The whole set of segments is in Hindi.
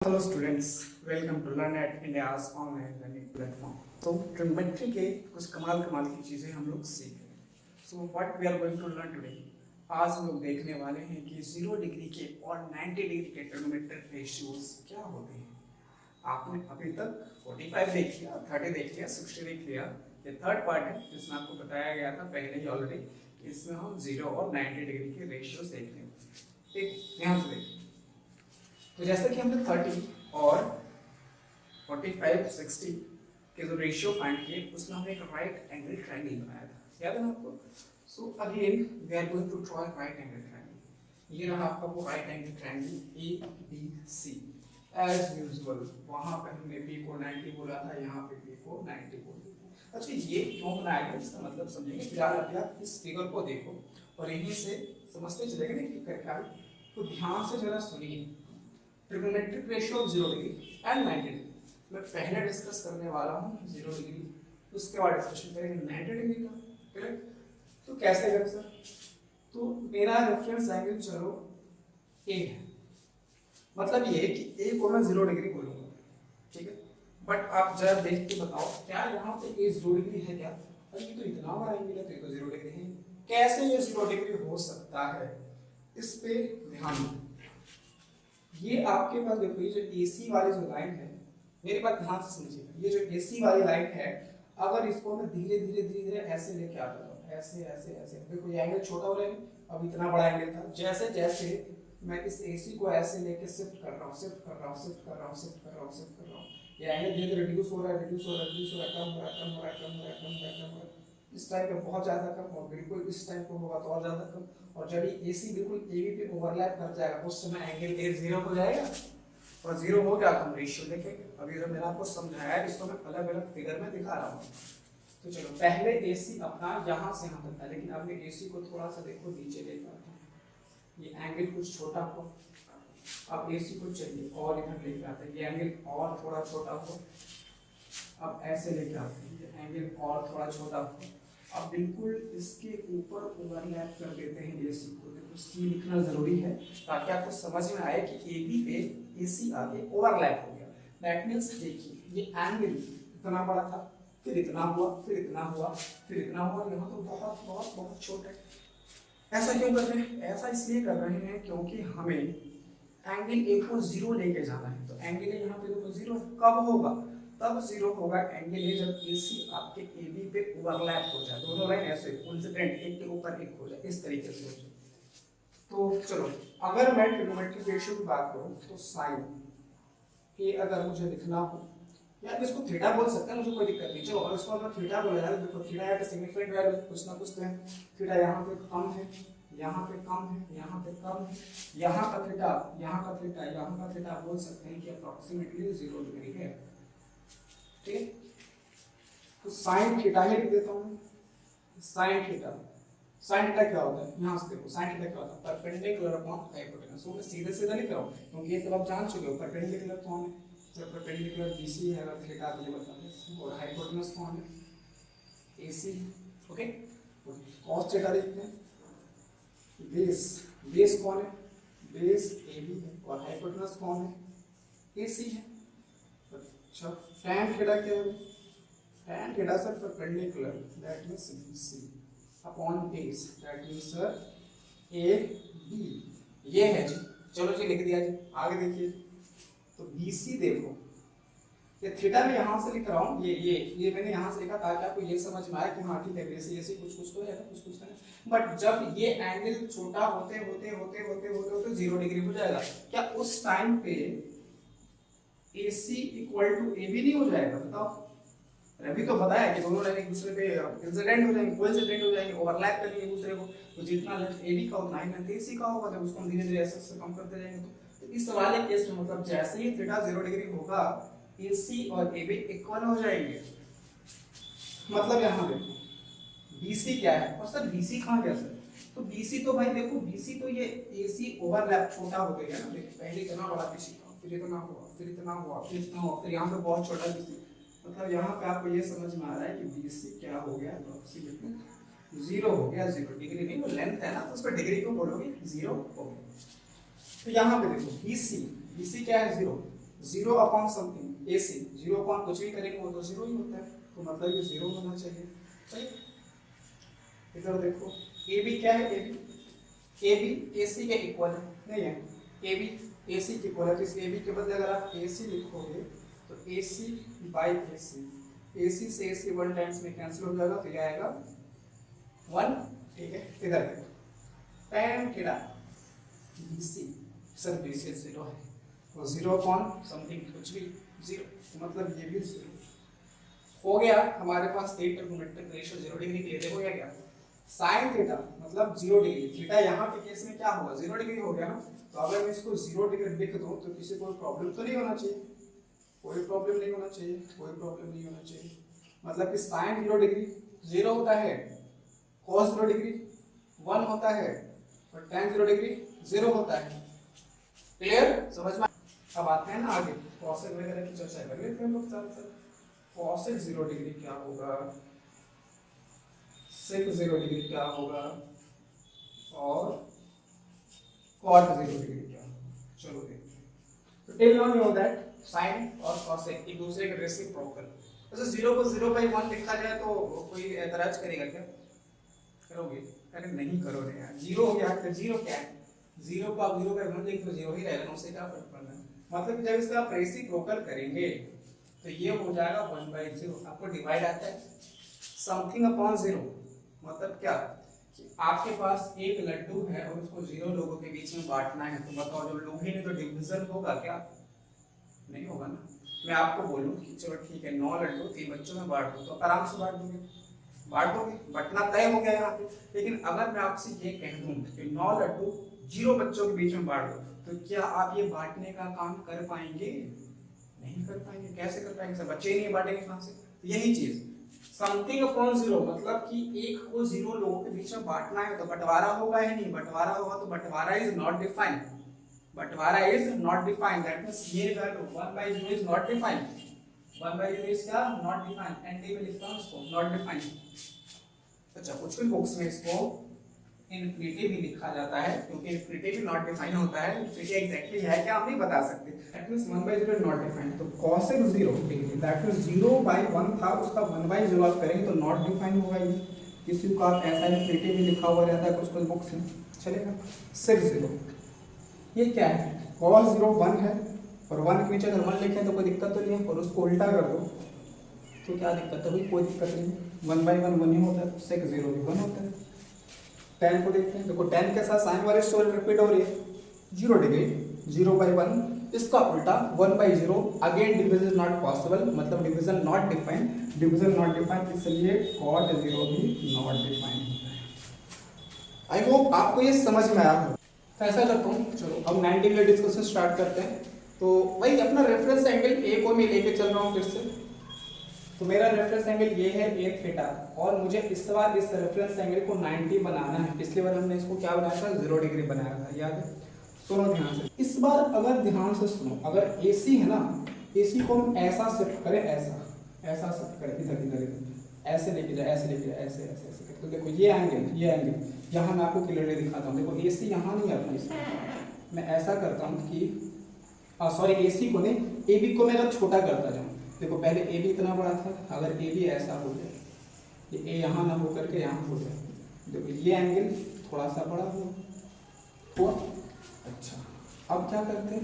Hello students, welcome to learn at India's online learning platform. तो ट्रिग्नोमेट्री के कुछ कमाल कमाल की चीज़ें हम लोग सीख रहे हैं। So what we are going to learn today, आज हम लोग देखने वाले हैं कि 0 डिग्री के और 90 डिग्री के ट्रिग्नोमेट्रिक रेशियोज क्या होते हैं। आपने अभी तक 45 देख लिया, 30 देख लिया, 60 देख लिया। ये थर्ड पार्ट है जिसमें आपको बताया गया था पहले ही ऑलरेडी। इसमें हम 0 और 90 डिग्री के रेशियोज देख रहे हैं। ठीक, ध्यान से देखिए। तो जैसा कि हमने 30 और 45, 60 के जो रेशियो फाइंड किए, उसमें हमने एक राइट एंगल ट्रायंगल बनाया था, याद है ना आपको। So again we are going to draw right angle triangle. ये रहा आपका वो right angle triangle A B C. As usual वहां पे हमने बी को 90 बोला था, यहाँ पे बी को 90 बोल दिया। अच्छा, ये क्यों बनाया गया इसका मतलब समझेंगे। फिलहाल अभी आप इस फिगर को देखो और यहीं से समझते चलेंगे ना कि क्या है। तो ध्यान से जरा सुनिए। Trigonometric ratio of 0 degree and 90 degree मैं पहले डिस्कस करने वाला हूँ 0 डिग्री, उसके बाद डिस्कशन करेंगे 90 डिग्री का। करेक्ट। तो कैसे करें सर? तो मेरा रेफरेंस एंगल चलो ए है, मतलब ये कि ए को मैं 0 डिग्री बोलूंगा, ठीक है। बट आप जरा देख के बताओ, क्या यहाँ पे ए 0 डिग्री है क्या? अरे ये तो इतना बड़ा एंगल है, तो ये तो 0 डिग्री है। कैसे ये 0 डिग्री हो सकता है, इस पे ध्यान दो। ये आपके पास देखो, ये जो AC वाली जो लाइन है, मेरी बात ध्यान से समझिएगा। ये जो AC वाली लाइन है, अगर इसको मैं धीरे धीरे धीरे धीरे ऐसे लेके आता हूँ, ऐसे ऐसे ऐसे, देखो ये एंगल छोटा हो रहा है, अब इतना बड़ा एंगल था। जैसे जैसे मैं इस AC को ऐसे लेके शिफ्ट कर रहा हूँ, शिफ्ट कर रहा हूँ, शिफ्ट कर रहा हूँ, शिफ्ट कर रहा हूँ, शिफ्ट कर रहा हूँ, ये एंगल धीरे धीरे रिड्यूस हो रहा है, रिड्यूस हो रहा है, रिड्यूस हो रहा है, कम हो रहा है, कम हो रहा है, कम हो रहा है, कम हो रहा है, कम हो रहा है। इस टाइम पे बहुत ज्यादा कम, और बिल्कुल इस टाइम पे होगा तो और ज्यादा कम। और जब ये AC बिल्कुल AB पे ओवरलैप कर जाएगा, उस समय एंगल A 0 हो जाएगा। और 0 हो गया, हम रेशियो देखेंगे। अभी जो मैंने आपको समझाया है, इसको मैं अलग अलग फिगर में दिखा रहा हूँ। तो चलो, पहले AC अपना यहाँ से यहाँ तक था, लेकिन अब मैं AC को थोड़ा सा देखो नीचे लेकर आता हूँ। ये एंगल कुछ छोटा हो, अब AC को चाहिए और इधर लेके आते हैं, ये एंगल और थोड़ा छोटा हो, अब ऐसे लेके आते हैं, ये एंगल और थोड़ा छोटा हो, अब बिल्कुल इसके ऊपर ओवरलैप कर देते हैं AC को। देखो C लिखना जरूरी है ताकि आपको समझ में आए कि AB पे AC आगे ओवरलैप हो गया। दैट मींस देखिए, ये एंगल इतना बड़ा था, फिर इतना हुआ, फिर इतना हुआ, फिर इतना हुआ, यहाँ तो बहुत बहुत बहुत छोटा है। ऐसा क्यों कर रहे हैं? ऐसा इसलिए कर रहे हैं क्योंकि हमें एंगल ए को 0 लेके जाना है। तो एंगल ए यहाँ पे देखो 0 कब होगा? तब 0 होगा एंगल ए जब AC आपके AB पे ओवरलैप हो जाए, दोनों लाइन ऐसे कोइंसिडेंट एक के ऊपर एक हो जाए, इस तरीके से हो जाए। तो चलो, अगर मैं ट्रिग्नोमेट्रिक रेशियो की बात करूं तो साइन ए अगर मुझे लिखना हो, या इसको थीटा बोल सकते हैं, मुझे कोई दिक्कत नहीं। चलो, अगर इसको मैं थीटा बोला जाए, देखो थीटा है तो सिग्निफिकेंट वैल्यू कुछ ना कुछ तो है। थीटा यहाँ पे कम है, यहाँ पे कम है, यहाँ पे कम है, यहाँ का थीटा, यहाँ का थीटा, यहाँ का थीटा बोल सकते हैं कि अप्रोक्सीमेटली 0 डिग्री है। ठीक, तो साइन थीटा ही लिख देता हूँ। साइन थीटा, साइन थीटा क्या होता है? यहाँ से देखो, साइन थीटा क्या होता है? Perpendicular upon hypotenuse. मैं सीधे सीधे लिख रहा हूँ क्योंकि ये सब आप जान चुके हो। परपेंडिकुलर कौन है? जब परपेंडिकुलर BC है, अगर थीटा ये बता दें, और हाइपोटेनस कौन है? AC। ओके, कॉस थीटा देखते हैं। बेस, बेस कौन है? बेस AB है, और हाइपोटेनस कौन है? AC है। अच्छा, tan थीटा क्या है? tan theta sir perpendicular, that means BC upon base, that means sir AB। ये है जी, चलो जी लिख दिया जी। आगे देखिए, तो BC देखो, ये थीटा मैं यहाँ से लिख रहा हूँ, ये मैंने यहाँ से लिखा ताकि आपको ये समझ में आए कि हाँ ठीक है, बेस ऐसे कुछ कुछ तो है ना, कुछ कुछ तो है। बट जब ये एंगल छोटा होते होते होते होते होते होते 0 डिग्री हो जाएगा, क्या उस टाइम पे AC इक्वल टू AB नहीं हो जाएगा? बताओ। अभी तो बताया कि दोनों लाइन एक दूसरे पे इंसिडेंट हो जाएंगे, कोइंसिडेंट हो जाएंगे, ओवरलैप करेंगे एक दूसरे को। तो जितना लेंथ AB का उतना ही लेंथ AC का होगा, जब उसको हम धीरे धीरे ऐसे कम करते जाएंगे। तो इस वाले केस में मतलब जैसे ही थीटा 0 डिग्री होगा, AC और AB इक्वल हो जाएंगे। मतलब यहाँ देखो BC क्या है, और सर BC कहाँ गया सर? तो BC तो भाई देखो, BC तो ये AC ओवरलैप छोटा हो गया ना। देखो पहले इतना बड़ा BC था, फिर इतना हुआ, फिर इतना हुआ, फिर इतना हुआ, फिर यहाँ पे बहुत छोटा BC। मतलब यहाँ पे आपको ये समझ में आ रहा है कि BC क्या हो गया, अप्रोक्सीमेटली 0 हो गया। 0 डिग्री नहीं, वो लेंथ है ना, तो उसको डिग्री को बोलोगे 0 हो गया। तो यहाँ पे देखो BC, BC क्या है? 0। जीरो अपॉन समथिंग ए सी, जीरो अपॉन कुछ भी करेंगे वो तो जीरो ही होता है, तो मतलब ये जीरो होना चाहिए। सही, इधर देखो ए बी क्या है, ए बी ए सी के इक्वल है, नहीं है, ए बी ए सी के इक्वल है, तो इस ए बी के बदले अगर आप ए सी लिखोगे तो ए सी बाई ए सी, ए सी से ए सी वन टाइम्स में कैंसिल हो जाएगा, तो ये आएगा वन। ठीक है, इधर देखो tan theta B C, sir B C zero है, तो जीरो अपॉन समथिंग कुछ भी जीरो, तो मतलब ये भी जीरो हो गया। हमारे पास थीटा ट्रिग्नोमेट्रिक रेशियो 0 डिग्री के लिए देखो क्या साइन थीटा मतलब 0 डिग्री, थीटा यहाँ के केस में क्या होगा 0 डिग्री हो गया ना, तो अगर मैं इसको 0 डिग्री लिख दूं तो किसी को प्रॉब्लम तो नहीं होना चाहिए, कोई प्रॉब्लम नहीं होना चाहिए, कोई प्रॉब्लम नहीं होना चाहिए। मतलब कि साइन 0 डिग्री 0 होता है, cos 0 डिग्री 1 होता है और tan 0 डिग्री 0 होता है। क्लियर, समझ में? अब आते हैं ना आगे cosec वगैरह की चर्चा कर लेते हैं लोग साथ साथ। cosec 0 डिग्री क्या होगा, sec 0 डिग्री क्या होगा और cot 0 डिग्री क्या होगा, चलो देखते हैं। तो till now you know that sine और cosec एक दूसरे के रेसिप्रोकल, जैसे 0 को 0/1 लिखा जाए तो कोई एतराज करेगा क्या, करोगे? अरे नहीं करो रे यार, 0 हो गया तो 0 क्या है, 0 को आप 0/1 लिख तो 0 ही रहेगा, उससे क्या फर्क पड़ना है। मतलब कि जब इसका आप रेसिप्रोकल करेंगे तो ये हो जाएगा 1/0, आपको डिवाइड आता है समथिंग अपॉन 0, मतलब क्या कि आपके पास एक लड्डू है और उसको 0 लोगों के बीच में बांटना है, तो बताओ जब लोग ही नहीं तो डिवीजन होगा क्या, नहीं होगा ना। मैं आपको बोलूं कि चलो ठीक है 9 लड्डू 3 बच्चों में बांट दो, तो आराम से बांट दोगे, बंटना तय हो गया यहाँ पे। लेकिन अगर मैं आपसे ये कह दूं कि 9 लड्डू 0 बच्चों के बीच में बांट दो, तो क्या आप ये बांटने का काम कर पाएंगे, नहीं कर पाएंगे। कैसे कर पाएंगे, सब बच्चे ही नहीं बांटेंगे कहां से। तो यही चीज समथिंग अपॉन 0 मतलब कि एक को 0 लोगों के बीच में बांटना है, तो बंटवारा होगा ही नहीं, बंटवारा होगा तो बंटवारा इज नॉट डिफाइंड, बंटवारा is not defined, that means ये value 1/0 is not defined, 1/0 is क्या, नॉट डिफाइंड, एंटी में लिखता हूं इसको नॉट डिफाइंड। अच्छा, कुछ बुक्स में इसको इनफिनिटी भी लिखा जाता है, क्योंकि इनफिनिटी भी नॉट डिफाइंड होता है, इनफिनिटी एग्जैक्टली है क्या हम नहीं बता सकते, that means 1/0 is not defined. तो cosec 0 डिग्री दैट मींस 0/1 था, उसका 1/0 आप करेंगे तो नॉट डिफाइंड होगा ये, किसी को आप ऐसा इनफिनिटी भी लिखा हुआ रहता है कुछ कुछ बुक्स में, चलेगा। sec 0 ये क्या है, cos 0 1 है और 1 के नीचे अगर 1 लिखें तो कोई दिक्कत तो नहीं है, और उसको उल्टा कर दो तो क्या दिक्कत है, कोई दिक्कत नहीं, 1/1 1 ही होता है, sec 0 भी 1 होता है। tan को देखते हैं, देखो tan के साथ sin वाली स्टोरी रिपीट हो रही है, 0 डिग्री 0/1, इसका उल्टा 1/0, अगेन डिवीजन नॉट पॉसिबल, मतलब division not defined, division not defined, इसलिए cot 0 भी नॉट डिफाइंड होता है। आई होप आपको ये समझ में आया हो। तो ऐसा करता हूँ, चलो अब 90 डिग्री डिस्कशन स्टार्ट करते हैं। तो वही अपना रेफरेंस एंगल ए को मैं लेके चल रहा हूँ फिर से, तो मेरा रेफरेंस एंगल ये है a थीटा, और मुझे इस बार इस रेफरेंस एंगल को 90 बनाना है। पिछली बार हमने इसको क्या बनाया था, 0 डिग्री बनाया था, याद है? सुनो ध्यान से, इस बार अगर ध्यान से सुनो, अगर AC है ना, AC को हम ऐसा शिफ्ट करें, ऐसा शिफ्ट करें, इधर इधर इधर ऐसे लेके जाए, ऐसे लेके जाए, ऐसे ऐसे ऐसे, तो देखो ये एंगल यहाँ मैं आपको क्लियरली दिखाता हूँ। देखो AC यहाँ नहीं है अपना, इसमें मैं ऐसा करता हूँ कि सॉरी AC को नहीं, AB को मैं अगर छोटा करता जाऊँ, देखो पहले AB इतना बड़ा था, अगर AB ऐसा हो जाए, ये A यहाँ ना हो करके यहाँ हो जाए, देखो ये एंगल थोड़ा सा बड़ा हुआ। अच्छा, अब क्या करते हैं,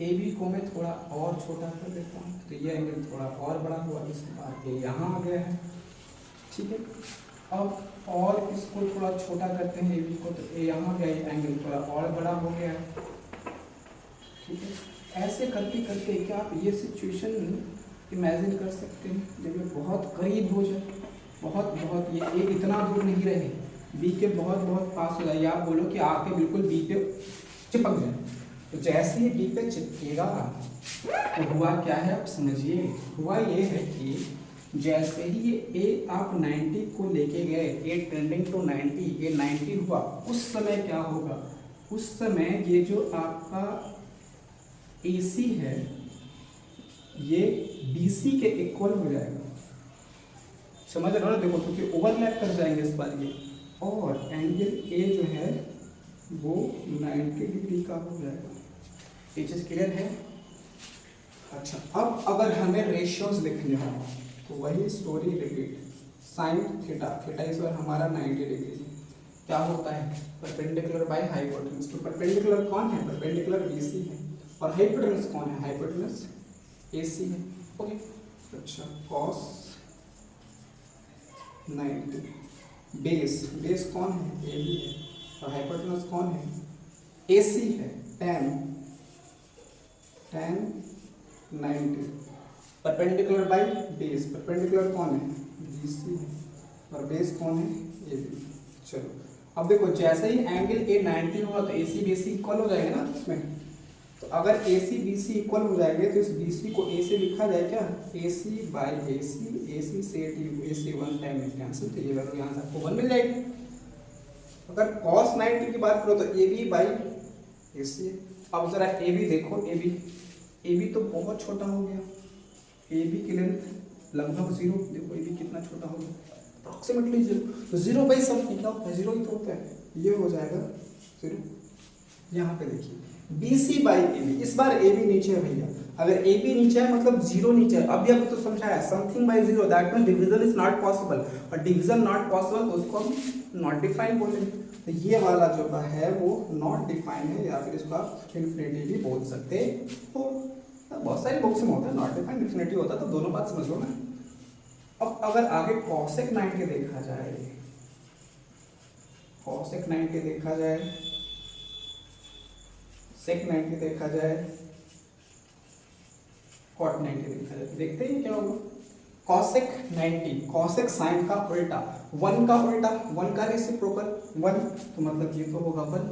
AB को मैं थोड़ा और छोटा कर देता हूँ, तो ये एंगल थोड़ा और बड़ा हुआ, इसके बाद ये यहाँ आ गया है, ठीक है। अब और इसको थोड़ा छोटा करते हैं AB को, तो A यहाँ गया, ये एंगल थोड़ा और बड़ा हो गया है, ठीक है। ऐसे करते करते क्या आप ये सिचुएशन इमेजिन कर सकते हैं, जब ये बहुत करीब हो जाए, बहुत ये A इतना दूर नहीं रहे, B के बहुत पास हो जाए, आप बोलो कि आके बिल्कुल B पे चिपक जाए, तो जैसे ये B पे चिपकेगा तो हुआ क्या है आप समझिए, हुआ ये है कि जैसे ही ये A आप 90 को लेके गए, A ट्रेंडिंग टू 90, ये 90 हुआ, उस समय क्या होगा, उस समय ये जो आपका AC है ये BC के इक्वल हो जाएगा, समझ रहे हो ना, देखो क्योंकि ओवरलैप कर जाएंगे इस बार ये, और एंगल A जो है वो 90 डिग्री का हो जाएगा। ये चीज क्लियर है? अच्छा, अब अगर हमें रेशियोज लिखने हो तो वही story repeat. Sine theta, theta इस बार हमारा 90 डिग्री है। क्या होता है? Perpendicular by hypotenuse. तो परपेंडिकुलर कौन है? परपेंडिकुलर बीसी है। और हाइपोटेनस कौन है? हाइपोटेनस एसी है। ओके, अच्छा, कॉस 90, बेस, बेस कौन है? एबी है। और हाइपोटेनस कौन है? एसी है। Ten, ten 90, perpendicular by base, perpendicular कौन है? बीसी है। और बेस कौन है? एबी। चलो, अब देखो, जैसे ही एंगल ए 90 होगा तो एसी बीसी इक्वल हो जाएगा ना इसमें। तो अगर एसी बीसी इक्वल हो जाएंगे तो इस बीसी को ए से लिखा जाए क्या? एसी बाई एसी, एसी से एसी वन टाइम में कैंसिल, तो ये वैल्यू यहाँ से आपको 1 मिल जाएगी। अगर cos 90 की बात करो तो ए बी बाई एसी। अब जरा ए बी देखो, ए बी तो बहुत छोटा हो गया। ए बी की लेंथ लगभग 0, देखो ए बी कितना छोटा हो गया, अप्रोक्सीमेटली 0। तो 0 बाई समथिंग क्या होता है? 0 ही तो होता है, ये हो जाएगा 0। यहाँ पे देखिए B C by A B, इस बार ए बी नीचे है भैया। अगर ए बी नीचे है मतलब 0 नीचे है। अभी अभी तो समझाया something by 0, that mean division is not possible. और डिवीजन नॉट पॉसिबल तो उसको हम नॉट डिफाइन बोलेंगे। तो ये वाला जो है वो नॉट डिफाइन है, या फिर इसको आप इन्फिनिटी भी बोल सकते हो। बहुत सारी बुक्स में होता है नॉट डिफाइन इन्फिनिटी होता है, तो दोनों बात समझ लो ना। अब अगर आगे कॉसेक 90 देखा जाए, कॉसेक 90 देखा जाए, सेक 90 देखा जाए, कॉट 90 देखा जाए, देखते हैं क्या होगा। कॉसेक 90, कॉसेक साइन का उल्टा, 1 का उल्टा, 1 का रेसिप्रोकल 1, तो मतलब ये तो होगा 1।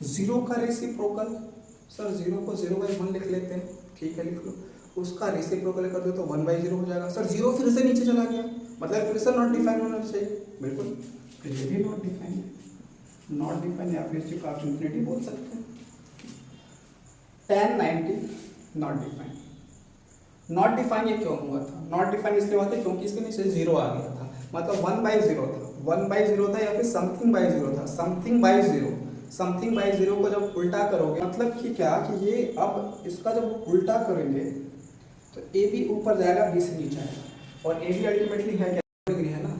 0 का रेसिप्रोकल, सर 0 को 0/1 लिख लेते हैं, ठीक है लिख लो। उसका रेसिप्रोकल कर दो तो 1/0 हो जाएगा। सर 0 फिर से नीचे चला गया, मतलब फिर से नॉट डिफाइन होना चाहिए। बिल्कुल, तो ये भी नॉट डिफाइन है, नॉट डिफाइन या फिर इसको आप इन्फिनिटी बोल सकते हैं। tan 90 not define. Not define ये क्यों हुआ था? नॉट डिफाइन इसलिए हुआ था क्योंकि इसके नीचे 0 आ गया था, मतलब 1/0 था, 1/0 था या फिर समथिंग बाई 0 था, समथिंग बाई 0। समथिंग बाई 0 को जब उल्टा करोगे मतलब कि क्या कि ये अब इसका जब उल्टा करेंगे तो ए बी ऊपर जाएगा, बी से नीचे आएगा। और ए बी अल्टीमेटली है क्या? डिग्री है ना।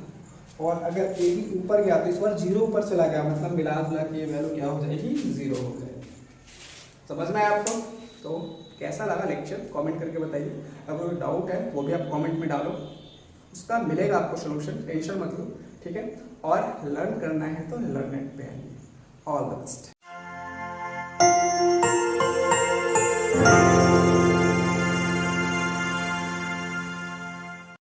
और अगर ए बी ऊपर गया तो इस बार 0 ऊपर चला गया, मतलब मिला जुला के वैल्यू क्या हो जाएगी? 0 हो जाएगी। समझ में आया आपको? तो कैसा लगा लेक्चर कमेंट करके बताइए। अगर कोई डाउट है वो भी आप कमेंट में डालो, उसका मिलेगा आपको सोल्यूशन, टेंशन मत लो, ठीक है। और लर्न करना है तो लर्न एट पे आइए। All the best.